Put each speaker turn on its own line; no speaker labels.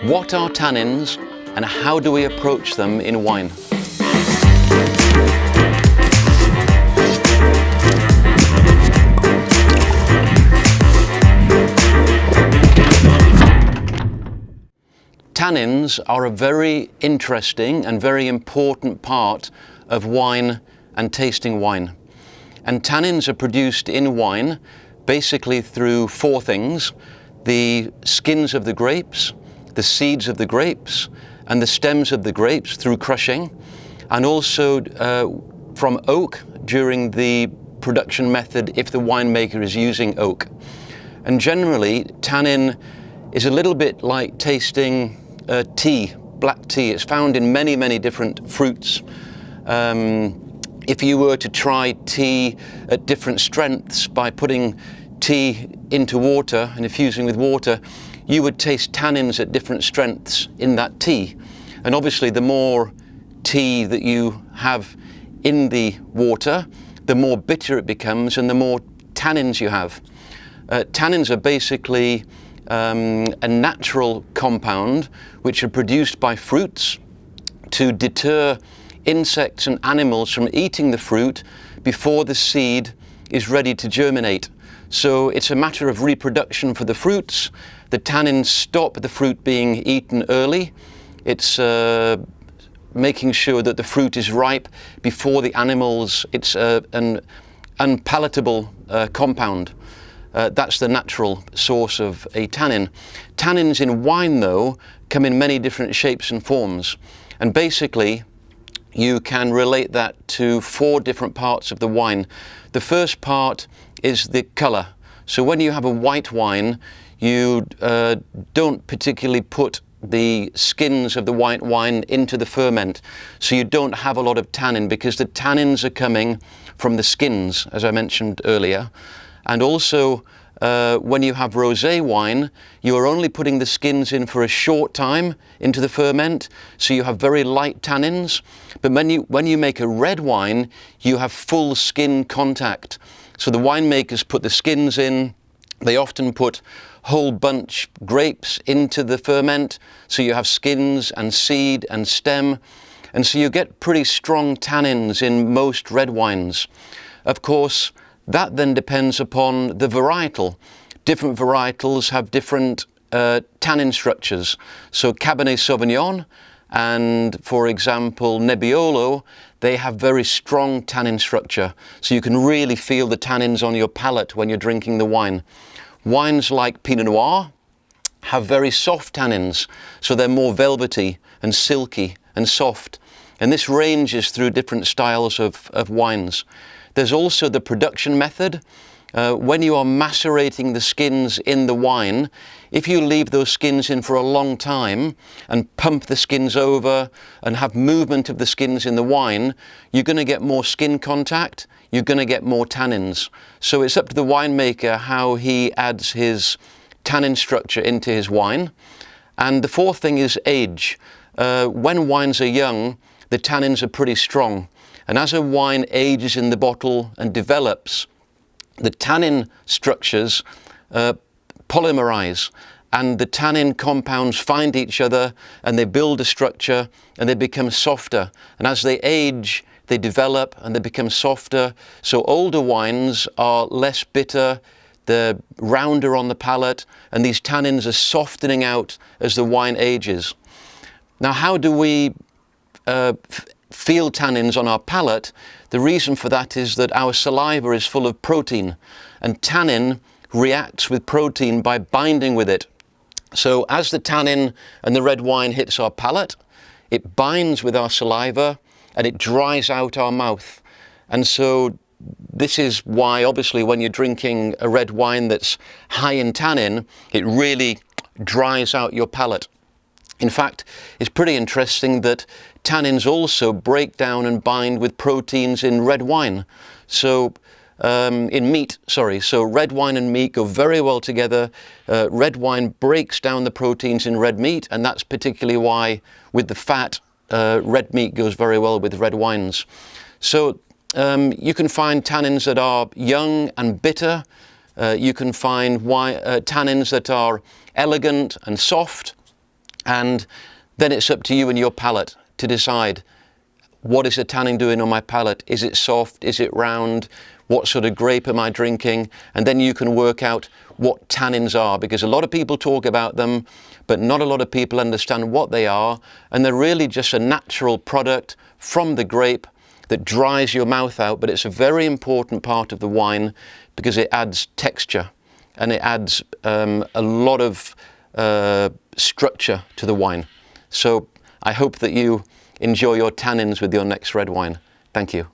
What are tannins and how do we approach them in wine? Tannins are a very interesting and very important part of wine and tasting wine. And tannins are produced in wine basically through four things: the skins of the grapes, the seeds of the grapes, and the stems of the grapes through crushing, and also from oak during the production method if the winemaker is using oak. And generally, tannin is a little bit like tasting tea, black tea. It's found in many, many different fruits. If you were to try tea at different strengths by putting tea into water and infusing with water, you would taste tannins at different strengths in that tea. And obviously the more tea that you have in the water, the more bitter it becomes and the more tannins you have. Tannins are basically a natural compound which are produced by fruits to deter insects and animals from eating the fruit before the seed is ready to germinate. So it's a matter of reproduction for the fruits. The tannins stop the fruit being eaten early. It's making sure that the fruit is ripe before the animals. It's an unpalatable compound. That's the natural source of a tannin. Tannins in wine, though, come in many different shapes and forms. And basically, you can relate that to four different parts of the wine. The first part is the colour. So when you have a white wine, you don't particularly put the skins of the white wine into the ferment. So you don't have a lot of tannin because the tannins are coming from the skins, as I mentioned earlier. And also, when you have rosé wine, you are only putting the skins in for a short time into the ferment, so you have very light tannins. But when you make a red wine, you have full skin contact. So the winemakers put the skins in. They often put whole bunch grapes into the ferment, so you have skins and seed and stem. And so you get pretty strong tannins in most red wines. Of course, that then depends upon the varietal. Different varietals have different tannin structures. So Cabernet Sauvignon and, for example, Nebbiolo, they have very strong tannin structure. So you can really feel the tannins on your palate when you're drinking the wine. Wines like Pinot Noir have very soft tannins, so they're more velvety and silky and soft. And this ranges through different styles of wines. There's also the production method. When you are macerating the skins in the wine, if you leave those skins in for a long time and pump the skins over and have movement of the skins in the wine, you're going to get more skin contact, you're going to get more tannins. So it's up to the winemaker how he adds his tannin structure into his wine. And the fourth thing is age. When wines are young, the tannins are pretty strong. And as a wine ages in the bottle and develops, the tannin structures polymerize, and the tannin compounds find each other and they build a structure and they become softer. And as they age, they develop and they become softer. So older wines are less bitter, they're rounder on the palate, and these tannins are softening out as the wine ages. Now, how do we feel tannins on our palate? The reason for that is that our saliva is full of protein, and tannin reacts with protein by binding with it. So as the tannin and the red wine hits our palate, it binds with our saliva and it dries out our mouth. And so this is why, obviously, when you're drinking a red wine that's high in tannin, it really dries out your palate. In fact, it's pretty interesting that tannins also break down and bind with proteins in red wine. So So red wine and meat go very well together. Red wine breaks down the proteins in red meat, and that's particularly why with the fat, red meat goes very well with red wines. So you can find tannins that are young and bitter. You can find tannins that are elegant and soft. And then it's up to you and your palate to decide, what is the tannin doing on my palate? Is it soft? Is it round? What sort of grape am I drinking? And then you can work out what tannins are, because a lot of people talk about them, but not a lot of people understand what they are. And they're really just a natural product from the grape that dries your mouth out, but it's a very important part of the wine because it adds texture and it adds a lot of structure to the wine. So I hope that you enjoy your tannins with your next red wine. Thank you.